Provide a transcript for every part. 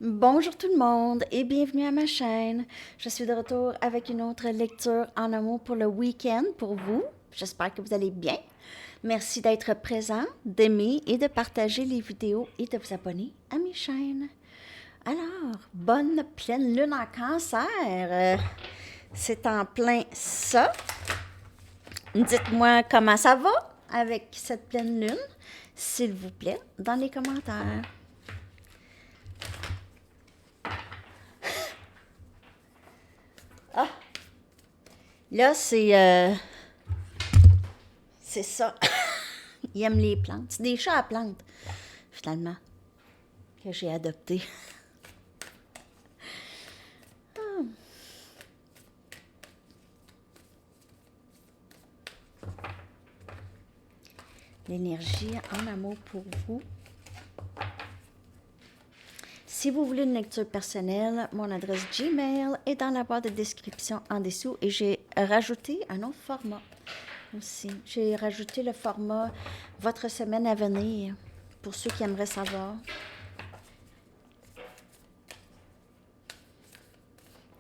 Bonjour tout le monde et bienvenue à ma chaîne. Je suis de retour avec une autre lecture en amour pour le week-end pour vous. J'espère que vous allez bien. Merci d'être présent, d'aimer et de partager les vidéos et de vous abonner à mes chaînes. Alors, bonne pleine lune en cancer. C'est en plein ça. Dites-moi comment ça va avec cette pleine lune, s'il vous plaît, dans les commentaires. Ah, là, c'est ça. Ils aiment les plantes. C'est des chats à plantes, finalement, que j'ai adoptés. L'énergie en amour pour vous. Si vous voulez une lecture personnelle, mon adresse Gmail est dans la barre de description en dessous et j'ai rajouté un autre format aussi. J'ai rajouté le format Votre semaine à venir pour ceux qui aimeraient savoir.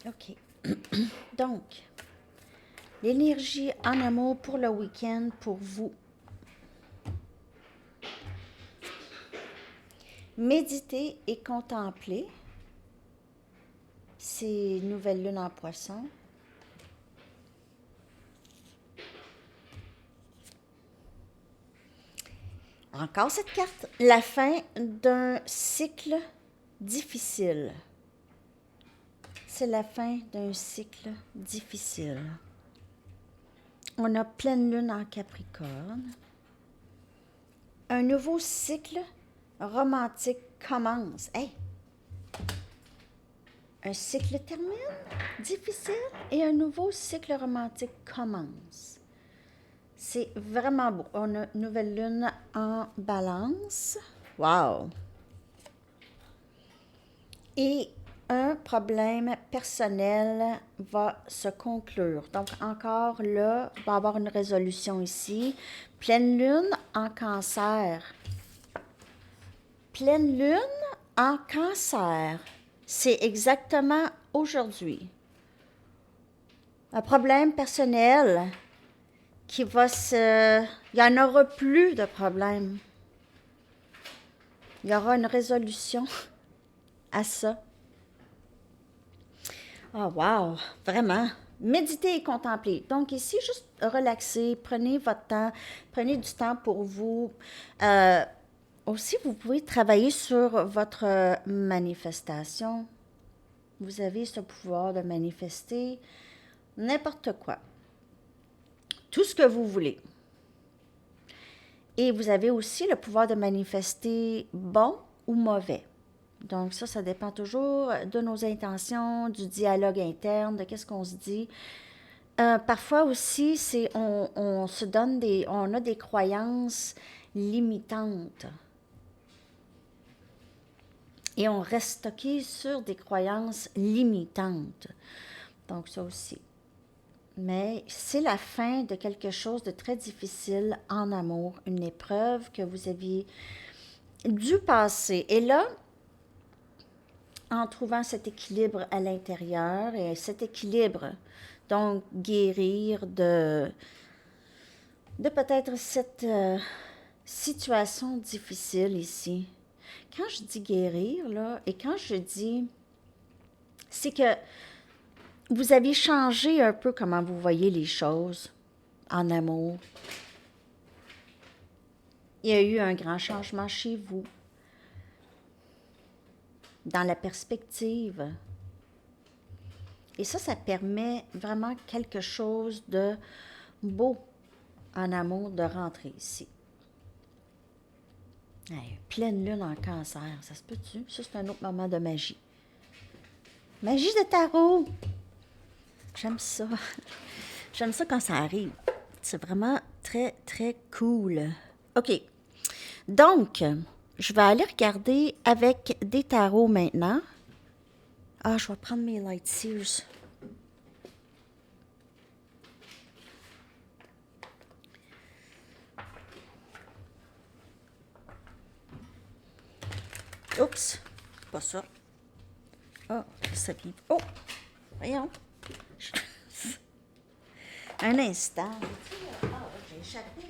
OK. Donc, l'énergie en amour pour le week-end pour vous. Méditer et contempler ces nouvelles lunes en poisson. Encore cette carte, la fin d'un cycle difficile. C'est la fin d'un cycle difficile. On a pleine lune en Capricorne. Un nouveau cycle romantique commence. Hey! Un cycle termine, difficile, et un nouveau cycle romantique commence. C'est vraiment beau. On a une nouvelle lune en balance. Wow! Et un problème personnel va se conclure. Donc, encore là, il va y avoir une résolution ici. Pleine lune en cancer. Pleine lune en cancer. C'est exactement aujourd'hui. Un problème personnel qui va se... Il n'y en aura plus de problème. Il y aura une résolution à ça. Oh, wow! Vraiment! Méditer et contempler. Donc ici, juste relaxer, prenez votre temps, prenez du temps pour vous. Aussi, vous pouvez travailler sur votre manifestation. Vous avez ce pouvoir de manifester n'importe quoi. Tout ce que vous voulez. Et vous avez aussi le pouvoir de manifester bon ou mauvais. Donc ça dépend toujours de nos intentions, du dialogue interne, de qu'est-ce qu'on se dit. Parfois aussi, on se donne on a des croyances limitantes. Et on reste stocké sur des croyances limitantes. Donc ça aussi. Mais c'est la fin de quelque chose de très difficile en amour, une épreuve que vous aviez dû passer. Et là, en trouvant cet équilibre à l'intérieur, et cet équilibre, donc guérir de peut-être cette situation difficile ici. Quand je dis guérir, là, et quand je dis, c'est que vous avez changé un peu comment vous voyez les choses en amour. Il y a eu un grand changement chez vous, dans la perspective. Et ça permet vraiment quelque chose de beau en amour de rentrer ici. Hey, pleine lune en cancer, ça se peut-tu? Ça, c'est un autre moment de magie. Magie de tarot! J'aime ça. J'aime ça quand ça arrive. C'est vraiment très, très cool. OK. Donc, je vais aller regarder avec des tarots maintenant. Ah, je vais prendre mes light seers. Oups, pas ça. Oh, ça vibre. Oh, voyons. Un instant. Ah, j'ai échappé.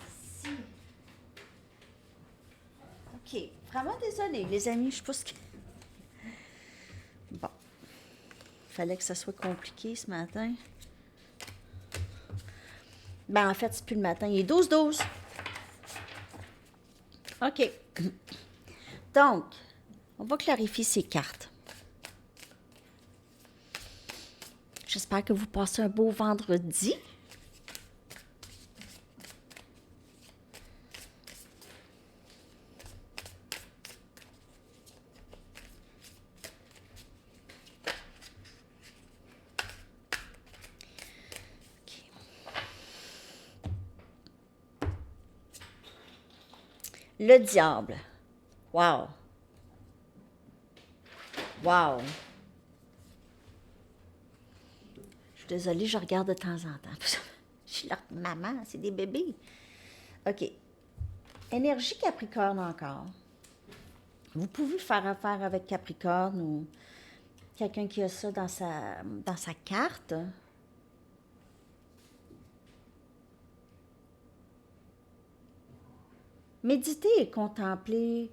Ici. OK. Vraiment désolée, les amis. Je sais pas ce que... Bon. Fallait que ça soit compliqué ce matin. Ben, en fait, c'est plus le matin. Il est 12-12. OK. Donc, on va clarifier ces cartes. J'espère que vous passez un beau vendredi. OK. Le diable. Wow. Wow. Je suis désolée, je regarde de temps en temps. Je suis leur maman, c'est des bébés. OK. Énergie Capricorne encore. Vous pouvez faire affaire avec Capricorne ou quelqu'un qui a ça dans sa carte. Méditez et contemplez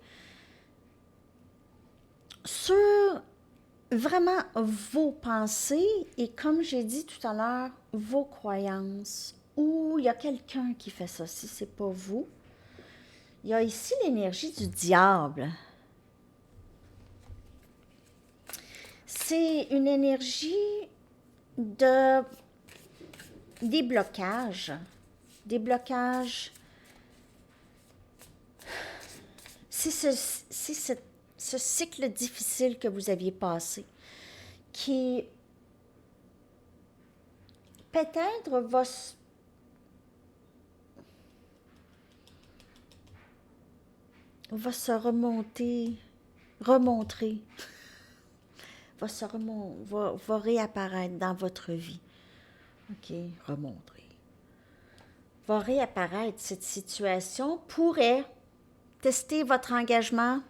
sur vraiment vos pensées et, comme j'ai dit tout à l'heure, vos croyances. Ou il y a quelqu'un qui fait ça, si ce n'est pas vous. Il y a ici l'énergie du diable. C'est une énergie de des blocages. Des blocages. C'est ce cycle difficile que vous aviez passé qui peut-être va se remontrer, va réapparaître dans votre vie. OK, remontrer. Va réapparaître cette situation, pourrait tester votre engagement.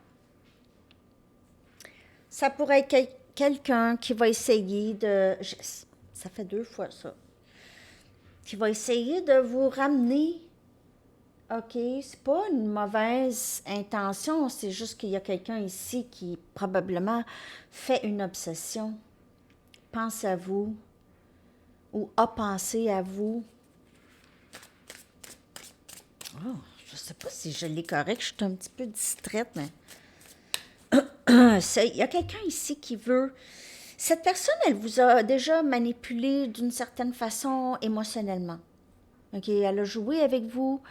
Ça pourrait être quelqu'un qui va essayer ça fait 2 fois ça. Qui va essayer de vous ramener. OK, c'est pas une mauvaise intention, c'est juste qu'il y a quelqu'un ici qui probablement fait une obsession. Pense à vous ou a pensé à vous. Oh, je sais pas si je l'ai correct, je suis un petit peu distraite, mais il y a quelqu'un ici qui veut... Cette personne, elle vous a déjà manipulé d'une certaine façon émotionnellement. OK, elle a joué avec vous,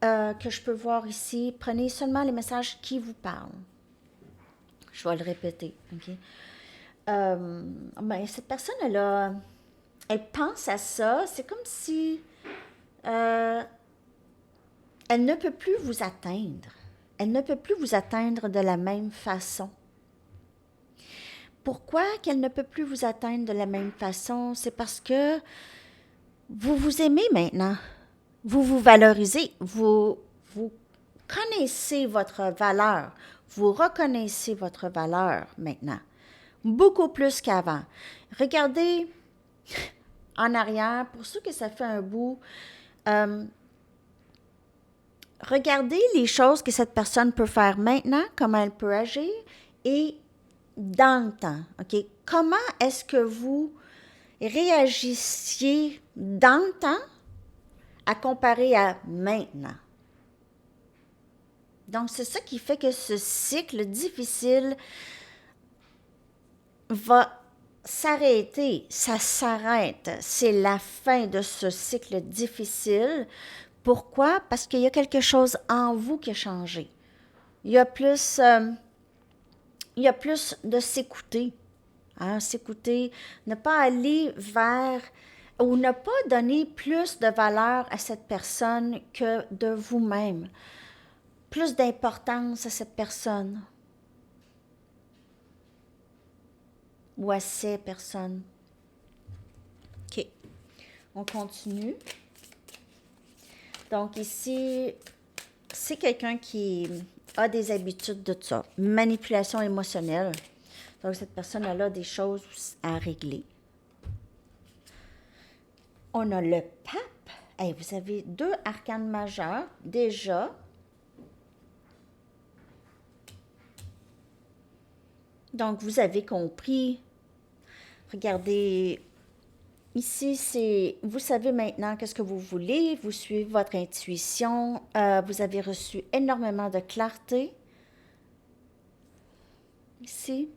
que je peux voir ici. Prenez seulement les messages qui vous parlent. Je vais le répéter. OK? Cette personne, elle pense à ça. C'est comme si elle ne peut plus vous atteindre. Elle ne peut plus vous atteindre de la même façon. Pourquoi qu'elle ne peut plus vous atteindre de la même façon? C'est parce que vous vous aimez maintenant. Vous vous valorisez. Vous connaissez votre valeur. Vous reconnaissez votre valeur maintenant. Beaucoup plus qu'avant. Regardez en arrière, pour ceux que ça fait un bout, regardez les choses que cette personne peut faire maintenant, comment elle peut agir, et dans le temps. OK? Comment est-ce que vous réagissiez dans le temps à comparer à maintenant? Donc, c'est ça qui fait que ce cycle difficile va s'arrêter. Ça s'arrête. C'est la fin de ce cycle difficile. Pourquoi? Parce qu'il y a quelque chose en vous qui a changé. Il y a plus de s'écouter. Hein, s'écouter, ne pas aller vers ou ne pas donner plus de valeur à cette personne que de vous-même. Plus d'importance à cette personne ou à ces personnes. OK. On continue. Donc ici, c'est quelqu'un qui a des habitudes de ça. Manipulation émotionnelle. Donc, cette personne a des choses à régler. On a le pape. Hey, vous avez 2 arcanes majeurs déjà. Donc, vous avez compris. Regardez, ici, vous savez maintenant qu'est-ce que vous voulez, vous suivez votre intuition, vous avez reçu énormément de clarté. Ici.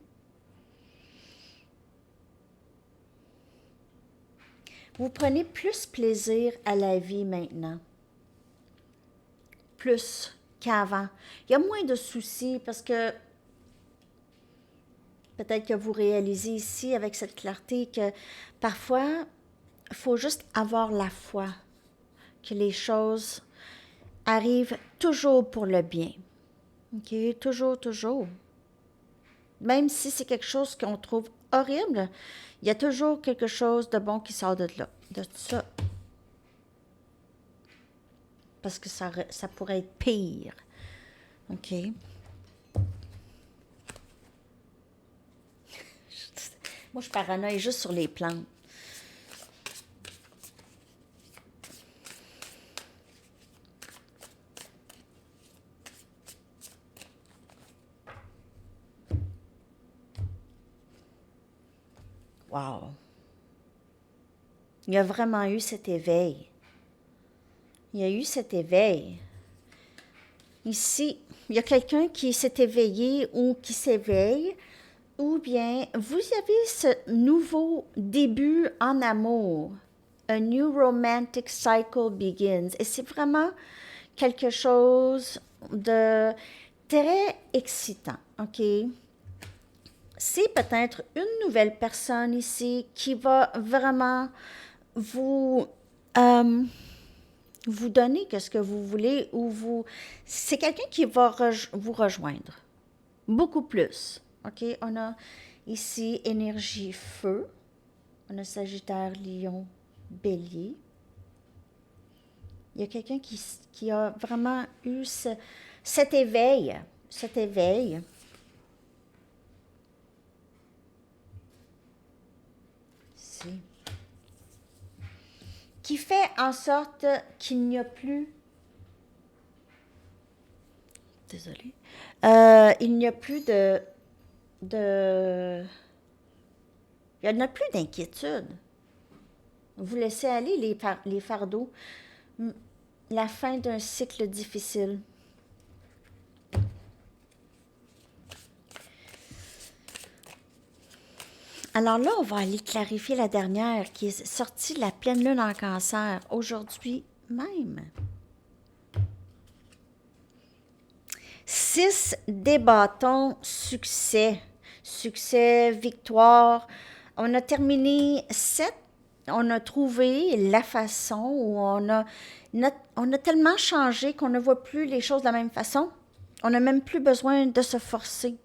Vous prenez plus plaisir à la vie maintenant. Plus qu'avant. Il y a moins de soucis parce que peut-être que vous réalisez ici avec cette clarté que parfois, il faut juste avoir la foi que les choses arrivent toujours pour le bien. OK? Toujours, toujours. Même si c'est quelque chose qu'on trouve horrible, il y a toujours quelque chose de bon qui sort de là, de ça. Parce que ça pourrait être pire. OK? Moi, je paranoïe juste sur les plantes. Wow! Il y a vraiment eu cet éveil. Il y a eu cet éveil. Ici, il y a quelqu'un qui s'est éveillé ou qui s'éveille, ou bien vous avez ce nouveau début en amour. A new romantic cycle begins. Et c'est vraiment quelque chose de très excitant, OK? C'est peut-être une nouvelle personne ici qui va vraiment vous, vous donner ce que vous voulez ou vous... C'est quelqu'un qui va vous rejoindre. Beaucoup plus. OK? On a ici énergie feu. On a Sagittaire, Lion, Bélier. Il y a quelqu'un qui a vraiment eu cet éveil. Cet éveil. Qui fait en sorte qu'il n'y a plus... Désolée. Il n'y a plus il n'y en a plus d'inquiétude. Vous laissez aller les fardeaux. La fin d'un cycle difficile. Alors là, on va aller clarifier la dernière qui est sortie de la pleine lune en Cancer aujourd'hui même. 6 des bâtons, succès. Succès, victoire. On a terminé 7. On a trouvé la façon où on a tellement changé qu'on ne voit plus les choses de la même façon. On n'a même plus besoin de se forcer.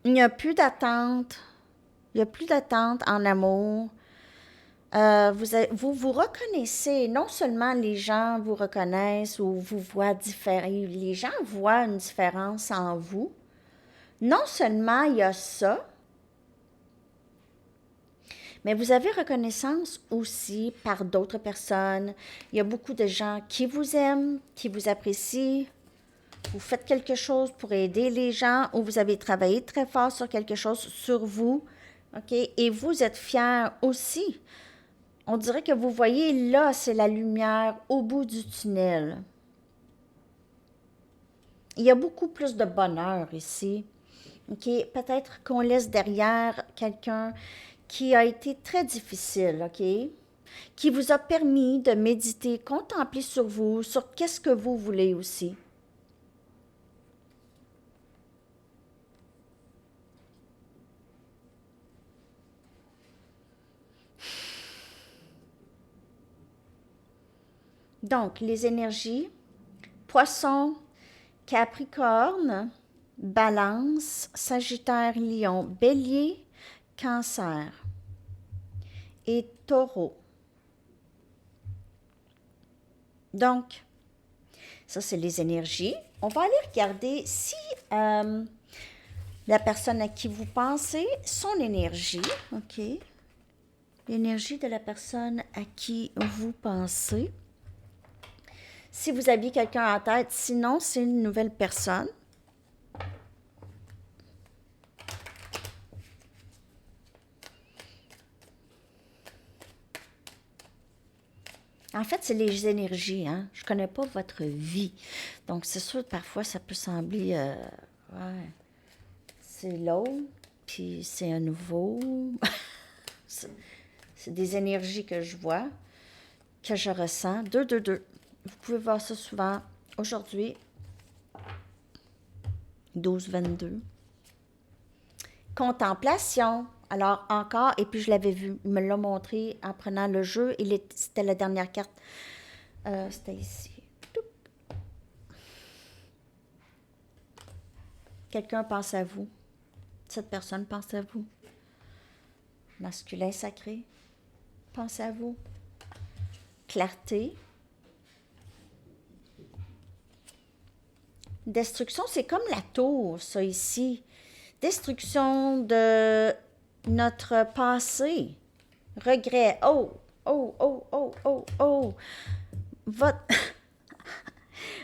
Il n'y a plus d'attente. Il n'y a plus d'attente en amour. Vous reconnaissez, non seulement les gens vous reconnaissent ou vous voient différent, les gens voient une différence en vous. Non seulement il y a ça, mais vous avez reconnaissance aussi par d'autres personnes. Il y a beaucoup de gens qui vous aiment, qui vous apprécient. Vous faites quelque chose pour aider les gens ou vous avez travaillé très fort sur quelque chose sur vous. OK? Et vous êtes fiers aussi. On dirait que vous voyez là, c'est la lumière au bout du tunnel. Il y a beaucoup plus de bonheur ici. OK? Peut-être qu'on laisse derrière quelqu'un qui a été très difficile, OK? Qui vous a permis de méditer, contempler sur vous, sur qu'est-ce que vous voulez aussi. Donc, les énergies, Poisson, Capricorne, Balance, Sagittaire, Lion, Bélier, Cancer et Taureau. Donc, ça, c'est les énergies. On va aller regarder si La personne à qui vous pensez, son énergie, OK? L'énergie de la personne à qui vous pensez. Si vous aviez quelqu'un en tête, sinon, c'est une nouvelle personne. En fait, c'est les énergies, hein? Je connais pas votre vie. Donc, c'est sûr, parfois, ça peut sembler... ouais, c'est l'autre, puis c'est un nouveau. C'est des énergies que je vois, que je ressens. 2, 2, 2. Vous pouvez voir ça souvent. Aujourd'hui, 12, 22. Contemplation. Alors, encore, et puis je l'avais vu, il me l'a montré en prenant le jeu. C'était la dernière carte. C'était ici. Quelqu'un pense à vous. Cette personne pense à vous. Masculin sacré, pense à vous. Clarté. Destruction, c'est comme la tour, ça ici. Destruction de notre passé. Regret. Oh, oh, oh, oh, oh, oh. Votre,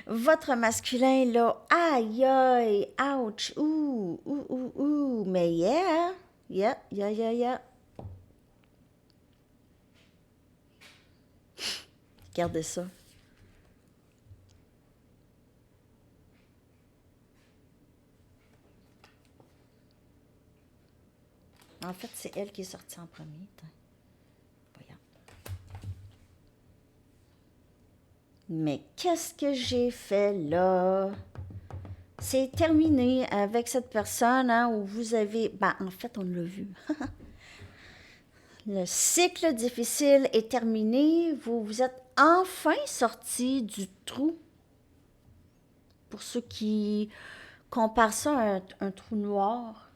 votre masculin, là, aïe, aïe, ouch, ouh, mais yeah. Regardez ça. En fait, c'est elle qui est sortie en premier. Voyons. Mais qu'est-ce que j'ai fait là? C'est terminé avec cette personne hein, où vous avez... Ben, en fait, on l'a vu. Le cycle difficile est terminé. Vous êtes enfin sorti du trou. Pour ceux qui comparent ça à un trou noir.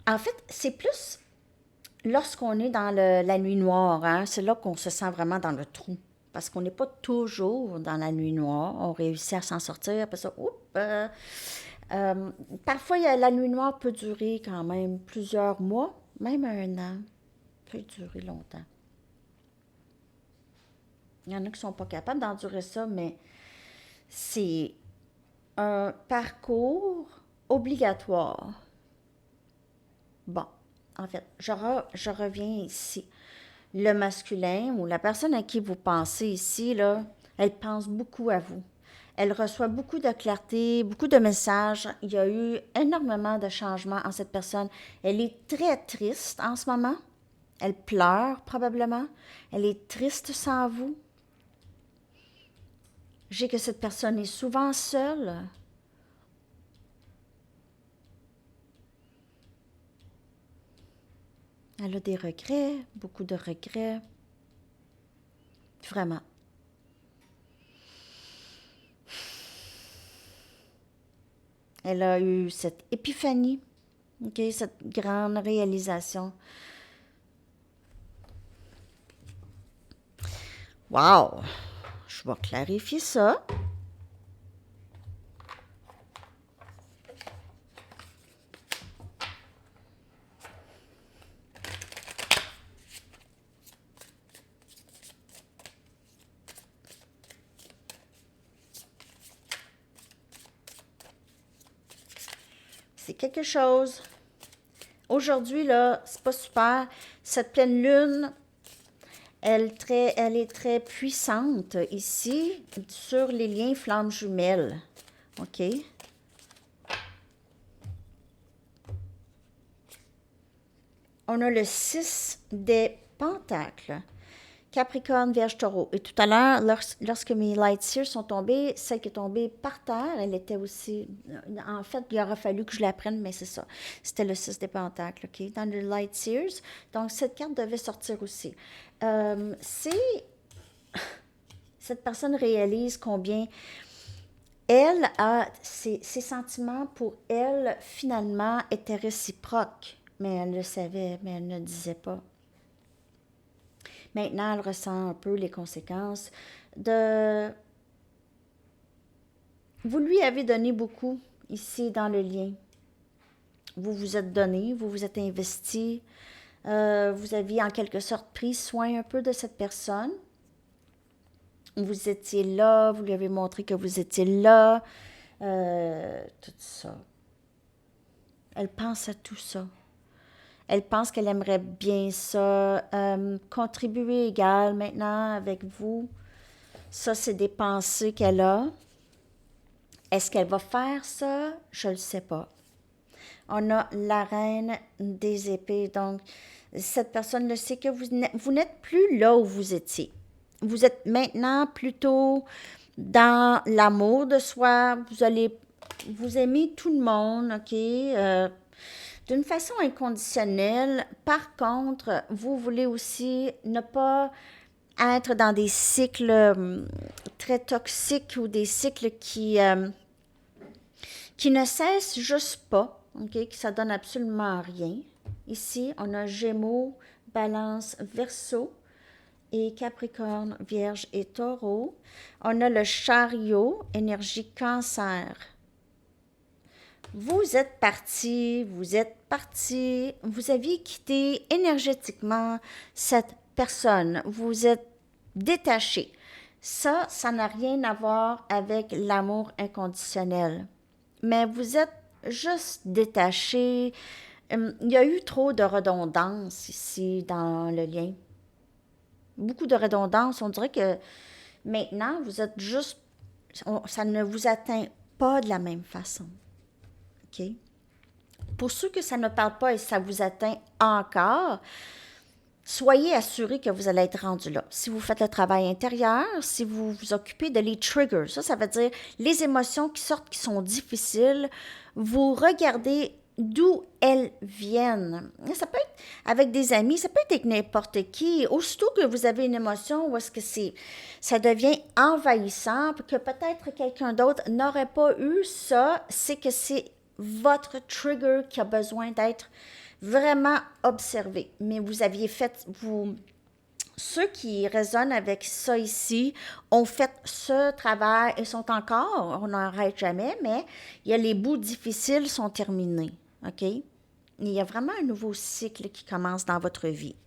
En fait, c'est plus lorsqu'on est dans la nuit noire, hein, c'est là qu'on se sent vraiment dans le trou. Parce qu'on n'est pas toujours dans la nuit noire. On réussit à s'en sortir. Après ça, oups, parfois, la nuit noire peut durer quand même plusieurs mois, même un an. Peut durer longtemps. Il y en a qui ne sont pas capables d'endurer ça, mais c'est un parcours obligatoire. Bon, en fait, je reviens ici. Le masculin ou la personne à qui vous pensez ici, là, elle pense beaucoup à vous. Elle reçoit beaucoup de clarté, beaucoup de messages. Il y a eu énormément de changements en cette personne. Elle est très triste en ce moment. Elle pleure probablement. Elle est triste sans vous. J'ai que cette personne est souvent seule. Elle a des regrets, beaucoup de regrets. Vraiment. Elle a eu cette épiphanie, okay, cette grande réalisation. Wow! Je vais clarifier ça. C'est quelque chose. Aujourd'hui, là, c'est pas super. Cette pleine lune, elle est très puissante ici sur les liens flammes jumelles. OK? On a le 6 des pentacles. Capricorne, Vierge, Taureau. Et tout à l'heure, lorsque mes light seers sont tombés, celle qui est tombée par terre, elle était aussi... En fait, il aurait fallu que je la prenne, mais c'est ça. C'était le 6 des pentacles, OK? Dans le light seers. Donc, cette carte devait sortir aussi. Cette personne réalise combien elle a... Ses sentiments pour elle, finalement, étaient réciproques. Mais elle le savait, mais elle ne le disait pas. Maintenant, elle ressent un peu les conséquences de Vous lui avez donné beaucoup ici dans le lien. Vous vous êtes donné, vous vous êtes investi, vous aviez en quelque sorte pris soin un peu de cette personne. Vous étiez là, vous lui avez montré que vous étiez là, tout ça. Elle pense à tout ça. Elle pense qu'elle aimerait bien ça, contribuer égal maintenant avec vous. Ça, c'est des pensées qu'elle a. Est-ce qu'elle va faire ça? Je ne le sais pas. On a la reine des épées. Donc, cette personne le sait que vous n'êtes plus là où vous étiez. Vous êtes maintenant plutôt dans l'amour de soi. Vous allez vous aimer tout le monde, OK? D'une façon inconditionnelle. Par contre, vous voulez aussi ne pas être dans des cycles très toxiques ou des cycles qui ne cessent juste pas, OK, que ça donne absolument rien. Ici, on a Gémeaux, Balance, Verseau et Capricorne, Vierge et Taureau. On a le Chariot, énergie Cancer. Vous êtes parti, vous aviez quitté énergétiquement cette personne, vous êtes détaché. Ça n'a rien à voir avec l'amour inconditionnel. Mais vous êtes juste détaché. Il y a eu trop de redondance ici dans le lien. Beaucoup de redondance. On dirait que maintenant, vous êtes juste... ça ne vous atteint pas de la même façon. OK? Pour ceux que ça ne parle pas et ça vous atteint encore, soyez assurés que vous allez être rendu là. Si vous faites le travail intérieur, si vous vous occupez de les triggers, ça veut dire les émotions qui sortent, qui sont difficiles, vous regardez d'où elles viennent. Ça peut être avec des amis, ça peut être avec n'importe qui. Aussitôt que vous avez une émotion où est-ce que ça devient envahissant, que peut-être quelqu'un d'autre n'aurait pas eu ça, c'est que c'est votre trigger qui a besoin d'être vraiment observé. Mais vous aviez fait, ceux qui résonnent avec ça ici ont fait ce travail et sont encore, on n'arrête jamais, mais il y a les bouts difficiles sont terminés. OK? Il y a vraiment un nouveau cycle qui commence dans votre vie.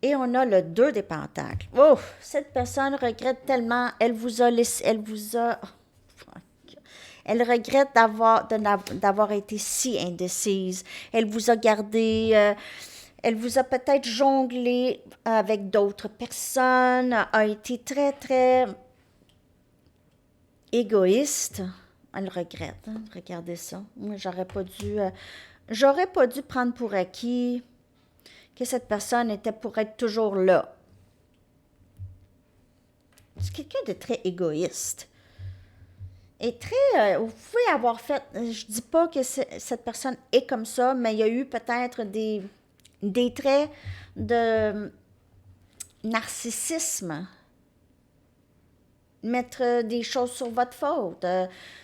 Et on a le 2 des pentacles. Oh, cette personne regrette tellement, elle regrette d'avoir été si indécise. Elle vous a gardé, elle vous a peut-être jonglé avec d'autres personnes, a été très, très égoïste. Elle regrette, hein? Regardez ça. Moi, j'aurais pas dû prendre pour acquis que cette personne était pour être toujours là. C'est quelqu'un de très égoïste. Et très, vous pouvez avoir fait, je dis pas que cette personne est comme ça, mais il y a eu peut-être des traits de narcissisme. Mettre des choses sur votre faute.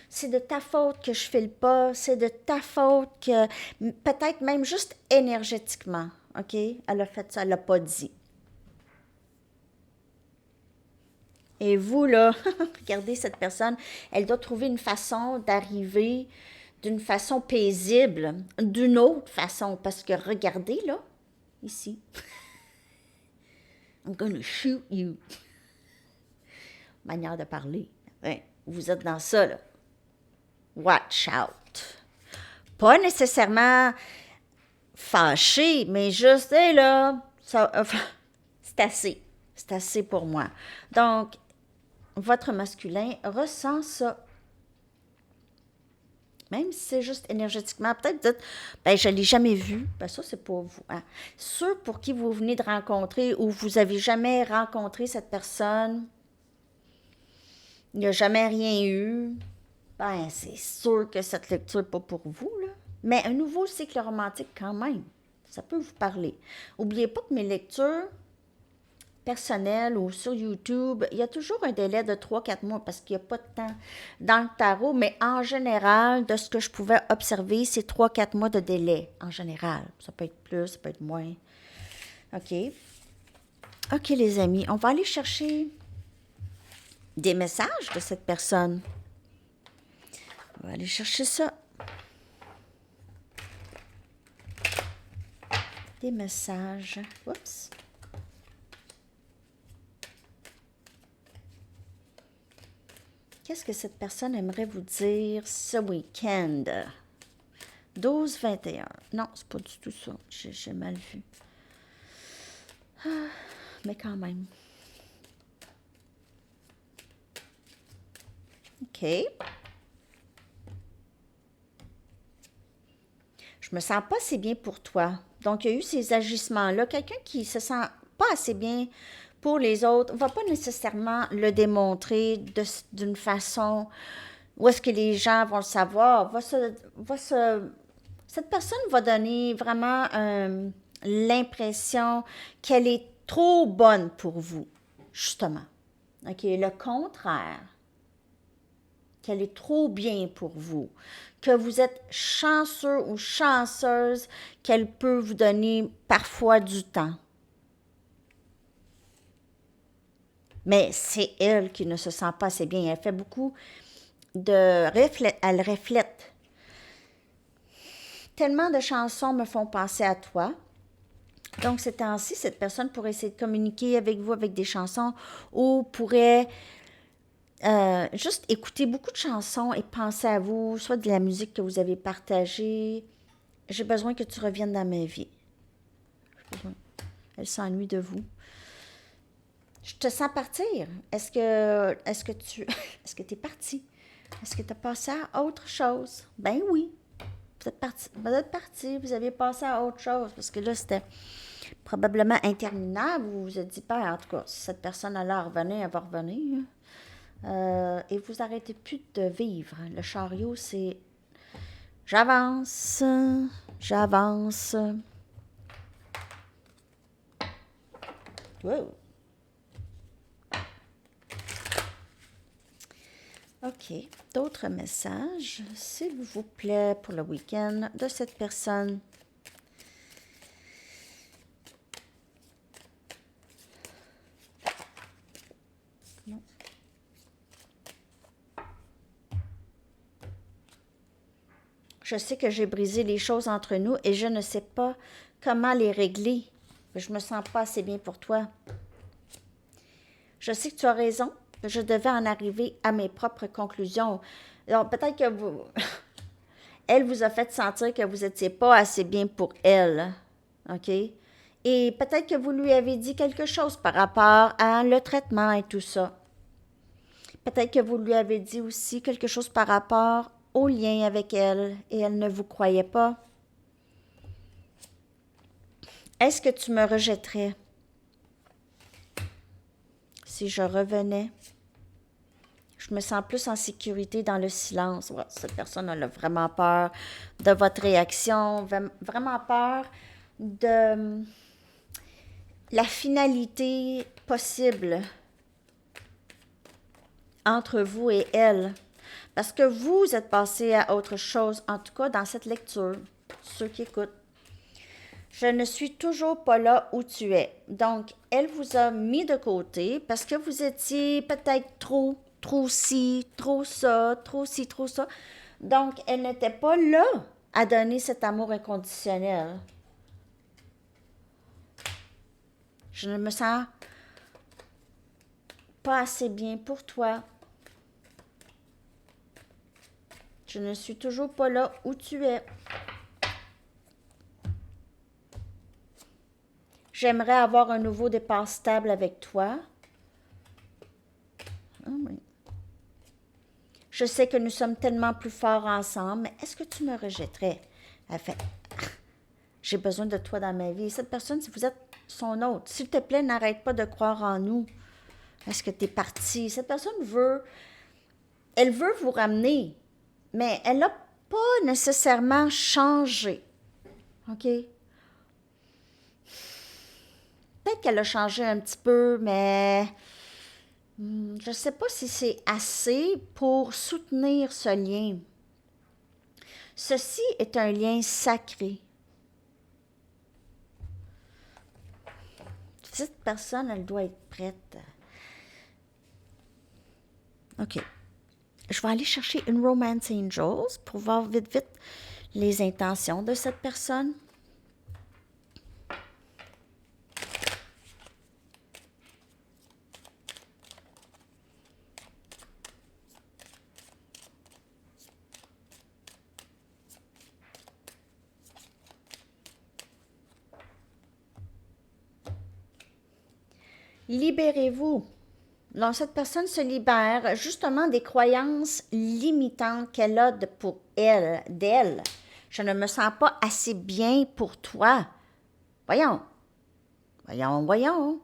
C'est de ta faute que je file pas, c'est de ta faute que, peut-être même juste énergétiquement, OK? Elle a fait ça, elle l'a pas dit. Et vous, là, regardez cette personne, elle doit trouver une façon d'arriver d'une façon paisible, d'une autre façon, parce que regardez, là, ici. I'm gonna shoot you. Manière de parler. Ouais, vous êtes dans ça, là. Watch out. Pas nécessairement fâché, mais juste, hé là, ça, c'est assez. C'est assez pour moi. Donc, votre masculin ressent ça. Même si c'est juste énergétiquement, peut-être vous dites, ben je ne l'ai jamais vu, ben ça c'est pour vous. Hein. Ceux pour qui vous venez de rencontrer ou vous n'avez jamais rencontré cette personne, il n'y a jamais rien eu, ben c'est sûr que cette lecture n'est pas pour vous, là. Mais un nouveau cycle romantique quand même, ça peut vous parler. N'oubliez pas que mes lectures personnel ou sur YouTube, il y a toujours un délai de 3-4 mois parce qu'il n'y a pas de temps dans le tarot, mais en général, de ce que je pouvais observer, c'est 3-4 mois de délai, en général. Ça peut être plus, ça peut être moins. OK. OK, les amis, on va aller chercher des messages de cette personne. On va aller chercher ça. Des messages. Oups. Qu'est-ce que cette personne aimerait vous dire ce week-end? 12-21. Non, c'est pas du tout ça. J'ai mal vu. Mais quand même. OK. Je me sens pas assez bien pour toi. Donc, il y a eu ces agissements-là. Quelqu'un qui se sent pas assez bien pour les autres ne va pas nécessairement le démontrer d'une façon où est-ce que les gens vont le savoir. Cette personne va donner vraiment l'impression qu'elle est trop bonne pour vous, justement. OK, le contraire, qu'elle est trop bien pour vous, que vous êtes chanceux ou chanceuse, qu'elle peut vous donner parfois du temps. Mais c'est elle qui ne se sent pas assez bien. Elle fait beaucoup de elle reflète. Tellement de chansons me font penser à toi. Donc, ces temps-ci, cette personne pourrait essayer de communiquer avec vous avec des chansons ou pourrait juste écouter beaucoup de chansons et penser à vous, soit de la musique que vous avez partagée. J'ai besoin que tu reviennes dans ma vie. Elle s'ennuie de vous. Je te sens partir. Est-ce que est-ce que tu es parti? Est-ce que tu as passé à autre chose? Ben oui. Vous avez passé à autre chose. Parce que là, c'était probablement interminable. Vous vous êtes dit, pas, en tout cas, si cette personne allait revenir, elle va revenir. Et vous arrêtez plus de vivre. Le chariot, c'est j'avance, j'avance. Wow. OK. D'autres messages, s'il vous plaît, pour le week-end de cette personne. Non. Je sais que j'ai brisé les choses entre nous et je ne sais pas comment les régler. Je me sens pas assez bien pour toi. Je sais que tu as raison. Je devais en arriver à mes propres conclusions. Alors, peut-être que vous... Elle vous a fait sentir que vous n'étiez pas assez bien pour elle. OK? Et peut-être que vous lui avez dit quelque chose par rapport à le traitement et tout ça. Peut-être que vous lui avez dit aussi quelque chose par rapport au lien avec elle et elle ne vous croyait pas. Est-ce que tu me rejetterais si je revenais? Je me sens plus en sécurité dans le silence. Ouais, cette personne a vraiment peur de votre réaction, vraiment peur de la finalité possible entre vous et elle. Parce que vous êtes passé à autre chose, en tout cas dans cette lecture, ceux qui écoutent. Je ne suis toujours pas là où tu es. Donc, elle vous a mis de côté parce que vous étiez peut-être trop ci, trop ça, trop ci, trop ça. Donc, elle n'était pas là à donner cet amour inconditionnel. Je ne me sens pas assez bien pour toi. Je ne suis toujours pas là où tu es. J'aimerais avoir un nouveau départ stable avec toi. Oh oui. Je sais que nous sommes tellement plus forts ensemble, mais est-ce que tu me rejetterais? Elle fait, j'ai besoin de toi dans ma vie. Cette personne, si vous êtes son autre, s'il te plaît, n'arrête pas de croire en nous. Est-ce que tu es parti? Cette personne elle veut vous ramener, mais elle n'a pas nécessairement changé. OK? Peut-être qu'elle a changé un petit peu, mais je ne sais pas si c'est assez pour soutenir ce lien. Ceci est un lien sacré. Cette personne, elle doit être prête. OK. Je vais aller chercher une Romance Angels pour voir vite, vite les intentions de cette personne. Libérez-vous. Donc, cette personne se libère justement des croyances limitantes qu'elle a pour elle, d'elle. Je ne me sens pas assez bien pour toi. Voyons. Voyons.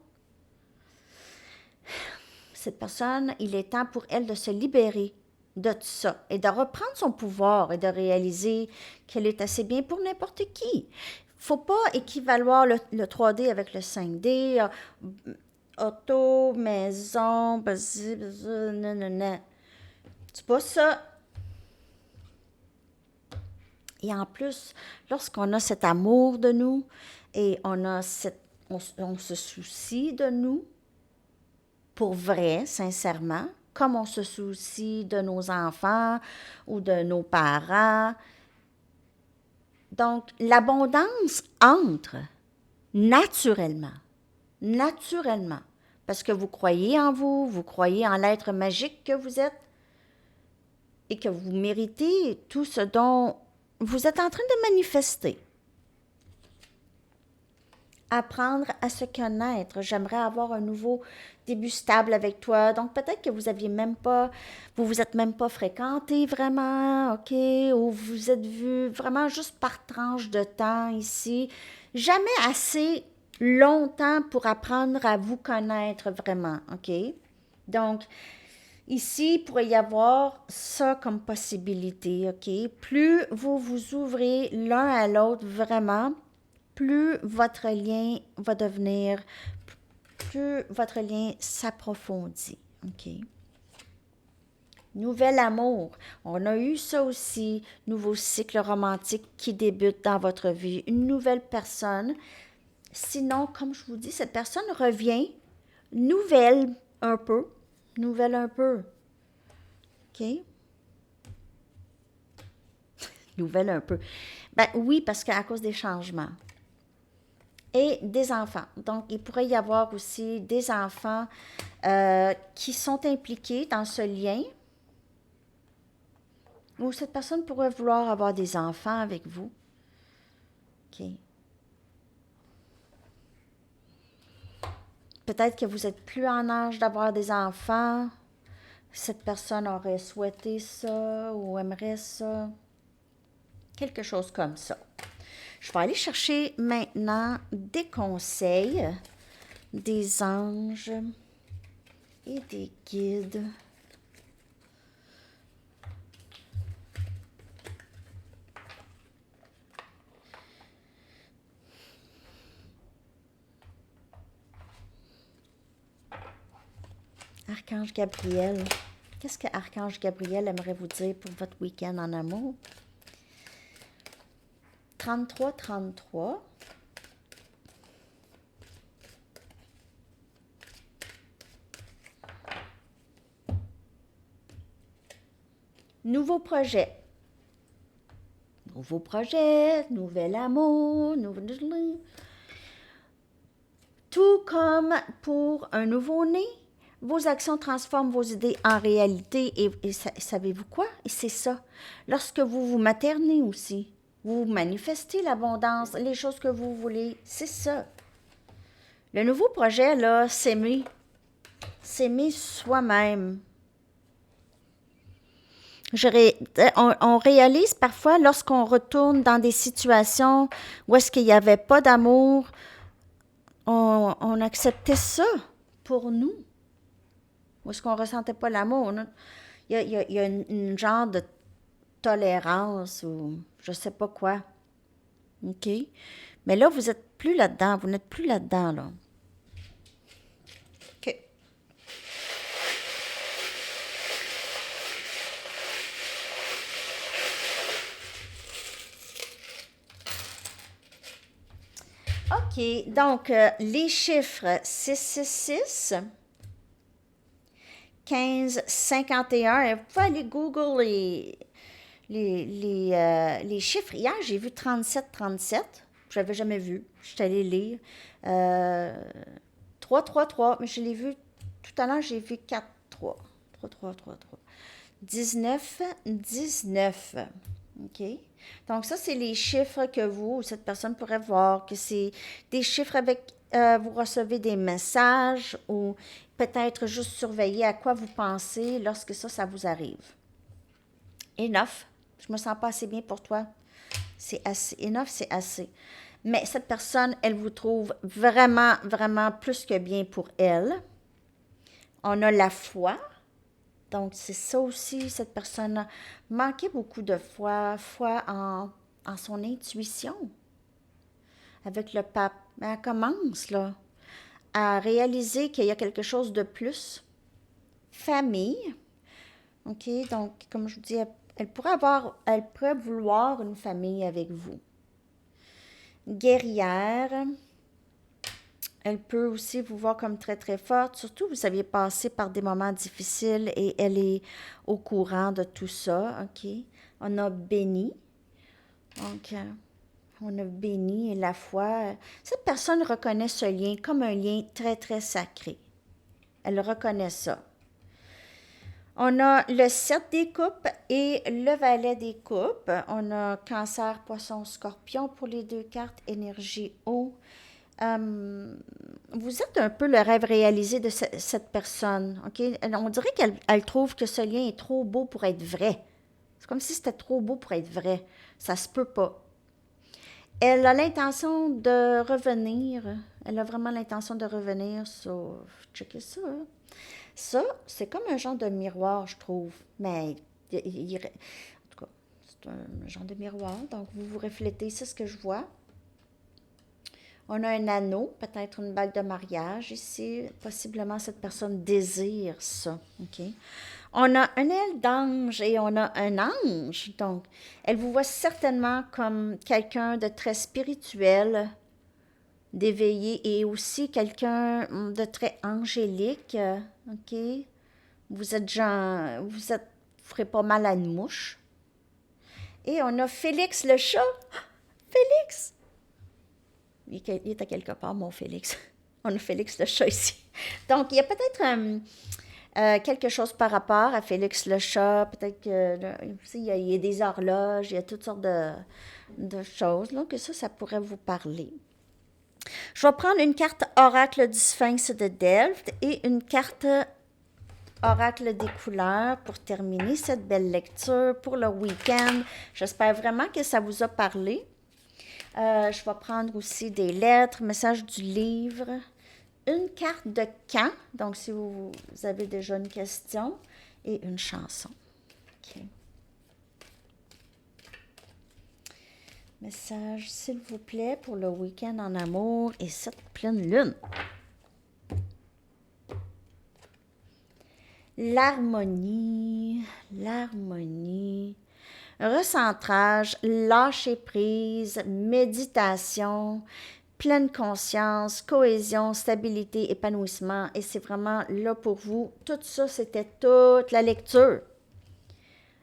Cette personne, il est temps pour elle de se libérer de tout ça et de reprendre son pouvoir et de réaliser qu'elle est assez bien pour n'importe qui. Faut pas équivaloir le 3D avec le 5D. Auto, maison, non. C'est pas ça. Et en plus, lorsqu'on a cet amour de nous et on se soucie de nous, pour vrai, sincèrement, comme on se soucie de nos enfants ou de nos parents. Donc, l'abondance entre naturellement. Parce que vous croyez en vous, vous croyez en l'être magique que vous êtes et que vous méritez tout ce dont vous êtes en train de manifester. Apprendre à se connaître. J'aimerais avoir un nouveau début stable avec toi. Donc, peut-être que vous vous êtes même pas fréquenté vraiment, OK? Ou vous êtes vu vraiment juste par tranche de temps ici. Jamais assez longtemps pour apprendre à vous connaître vraiment, OK? Donc, ici, il pourrait y avoir ça comme possibilité, OK? Plus vous vous ouvrez l'un à l'autre vraiment, plus votre lien va devenir, plus votre lien s'approfondit, OK? Nouvel amour. On a eu ça aussi, nouveau cycle romantique qui débute dans votre vie, une nouvelle personne. Sinon, comme je vous dis, cette personne revient nouvelle un peu, OK? Nouvelle un peu. Ben oui, parce qu'à cause des changements. Et des enfants. Donc, il pourrait y avoir aussi des enfants qui sont impliqués dans ce lien. Ou cette personne pourrait vouloir avoir des enfants avec vous. OK. Peut-être que vous n'êtes plus en âge d'avoir des enfants. Cette personne aurait souhaité ça ou aimerait ça. Quelque chose comme ça. Je vais aller chercher maintenant des conseils des anges et des guides. Archange Gabriel. Qu'est-ce que Archange Gabriel aimerait vous dire pour votre week-end en amour? 33. Nouveau projet. Nouvel amour, tout comme pour un nouveau-né, vos actions transforment vos idées en réalité et savez-vous quoi? Et c'est ça. Lorsque vous vous maternez aussi, vous manifestez l'abondance, les choses que vous voulez, c'est ça. Le nouveau projet, là, s'aimer soi-même. On réalise parfois lorsqu'on retourne dans des situations où est-ce qu'il n'y avait pas d'amour, on acceptait ça pour nous. Où est-ce qu'on ne ressentait pas l'amour. Il y a une genre de tolérance ou je sais pas quoi. OK? Mais là, vous n'êtes plus là-dedans. Vous n'êtes plus là-dedans, là. OK. OK. Donc, les chiffres 666, 15, 51. Vous pouvez aller Google les chiffres. Hier, j'ai vu 37, 37. Je n'avais jamais vu. Je suis allée lire. 3, 3, 3. Mais je l'ai vu tout à l'heure, j'ai vu 4, 3. 3, 3, 3, 3. 19, 19. OK? Donc, ça, c'est les chiffres que vous, ou cette personne pourrait voir, que c'est des chiffres avec, vous recevez des messages ou peut-être juste surveiller à quoi vous pensez lorsque ça vous arrive. Enough. Je me sens pas assez bien pour toi. C'est assez. Enough, c'est assez. Mais cette personne, elle vous trouve vraiment, vraiment plus que bien pour elle. On a la foi. Donc, c'est ça aussi, cette personne-là. Manquait beaucoup de foi en son intuition avec le pape. Mais elle commence, là, à réaliser qu'il y a quelque chose de plus. Famille. OK? Donc, comme je vous dis, elle pourrait vouloir une famille avec vous. Guerrière. Elle peut aussi vous voir comme très, très forte. Surtout, vous aviez passé par des moments difficiles et elle est au courant de tout ça. OK? On a béni. Donc, on a béni et la foi. Cette personne reconnaît ce lien comme un lien très, très sacré. Elle reconnaît ça. On a le 7 des coupes et le valet des coupes. On a cancer, poisson, scorpion pour les deux cartes, énergie eau. Vous êtes un peu le rêve réalisé de cette personne. OK? On dirait qu'elle trouve que ce lien est trop beau pour être vrai. C'est comme si c'était trop beau pour être vrai. Ça se peut pas. Elle a l'intention de revenir. Elle a vraiment l'intention de revenir sur... Checkez ça. Hein. Ça, c'est comme un genre de miroir, je trouve. Mais, en tout cas, c'est un genre de miroir. Donc, vous vous reflétez, c'est ce que je vois. On a un anneau, peut-être une bague de mariage ici. Possiblement, cette personne désire ça. OK? On a un aile d'ange et on a un ange. Donc, elle vous voit certainement comme quelqu'un de très spirituel, d'éveillé et aussi quelqu'un de très angélique. OK? Vous êtes genre, vous ferez pas mal à une mouche. Et on a Félix le chat. Félix! Il est à quelque part, mon Félix. On a Félix le chat ici. Donc, il y a peut-être quelque chose par rapport à Félix le chat. Peut-être qu'il y a des horloges, il y a toutes sortes de choses. Donc, ça pourrait vous parler. Je vais prendre une carte oracle du Sphinx de Delft et une carte oracle des couleurs pour terminer cette belle lecture pour le week-end. J'espère vraiment que ça vous a parlé. Je vais prendre aussi des lettres, messages du livre, une carte de quand, donc si vous avez déjà une question, et une chanson. OK. Message, s'il vous plaît, pour le week-end en amour et cette pleine lune. L'harmonie, l'harmonie. Recentrage, lâcher prise, méditation, pleine conscience, cohésion, stabilité, épanouissement. Et c'est vraiment là pour vous. Tout ça, c'était toute la lecture.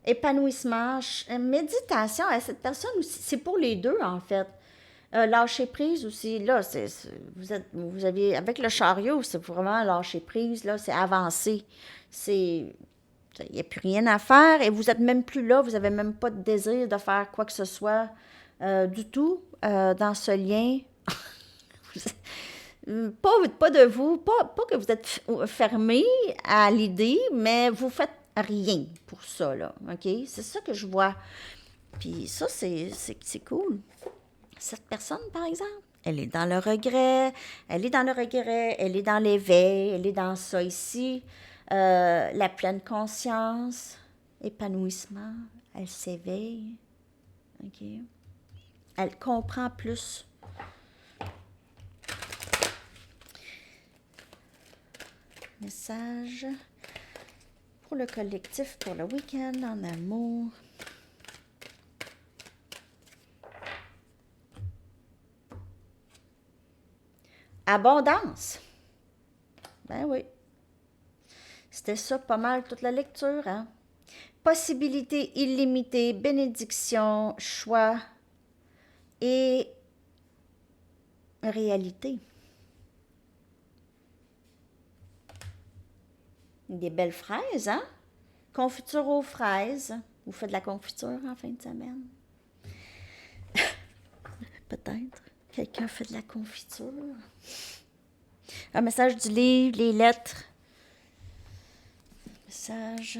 Épanouissement, méditation. Cette personne aussi, c'est pour les deux en fait. Lâcher prise aussi, là, vous avez, avec le chariot, c'est vraiment lâcher prise, là, c'est avancer. Il n'y a plus rien à faire et vous n'êtes même plus là, vous n'avez même pas de désir de faire quoi que ce soit du tout dans ce lien. Pas de vous, pas que vous êtes fermé à l'idée, mais vous faites rien pour ça, là, OK? C'est ça que je vois. Puis ça, c'est cool. Cette personne, par exemple, elle est dans le regret, elle est dans l'éveil, elle est dans ça ici. La pleine conscience, épanouissement, elle s'éveille. OK? Elle comprend plus. Message pour le collectif, pour le week-end en amour. Abondance. Ben oui. C'était ça pas mal toute la lecture, hein? Possibilités illimitées, bénédiction, choix et réalité. Des belles fraises, hein? Confiture aux fraises. Vous faites de la confiture en fin de semaine? Peut-être. Quelqu'un fait de la confiture. Un message du livre, les lettres. Message.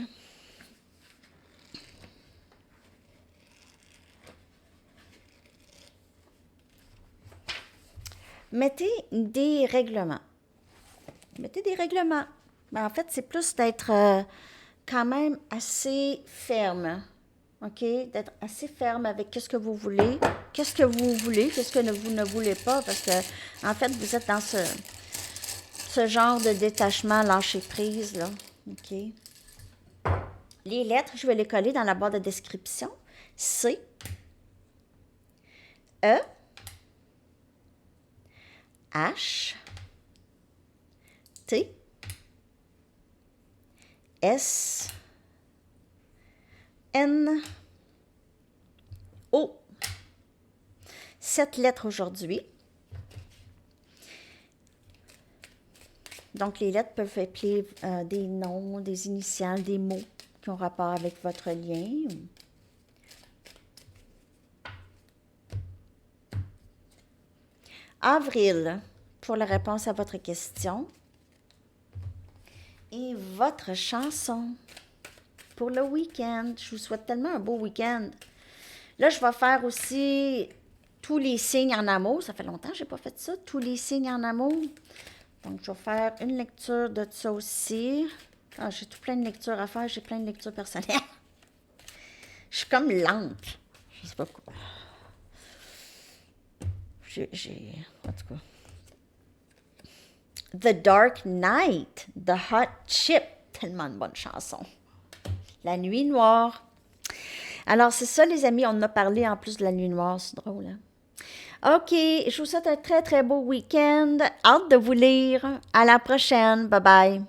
Mettez des règlements. Mettez des règlements. Ben, en fait, c'est plus d'être quand même assez ferme. OK? D'être assez ferme avec qu'est-ce que vous voulez, qu'est-ce que vous ne voulez pas, parce que, en fait, vous êtes dans ce genre de détachement, lâcher prise, là. OK? Les lettres, je vais les coller dans la barre de description. C, E, H, T, S, N, O. 7 lettres aujourd'hui. Donc, les lettres peuvent appeler des noms, des initiales, des mots qui ont rapport avec votre lien. Avril, pour la réponse à votre question. Et votre chanson pour le week-end. Je vous souhaite tellement un beau week-end. Là, je vais faire aussi tous les signes en amour. Ça fait longtemps que je n'ai pas fait ça. Tous les signes en amour. Donc, je vais faire une lecture de ça aussi. Ah, j'ai tout plein de lectures à faire. J'ai plein de lectures personnelles. Je suis comme lente. Je sais pas quoi. En tout cas. The Dark Night, The Hot Chip. Tellement de bonnes chansons. La Nuit Noire. Alors, c'est ça, les amis. On en a parlé en plus de la Nuit Noire. C'est drôle, hein? OK. Je vous souhaite un très, très beau week-end. Hâte de vous lire. À la prochaine. Bye bye.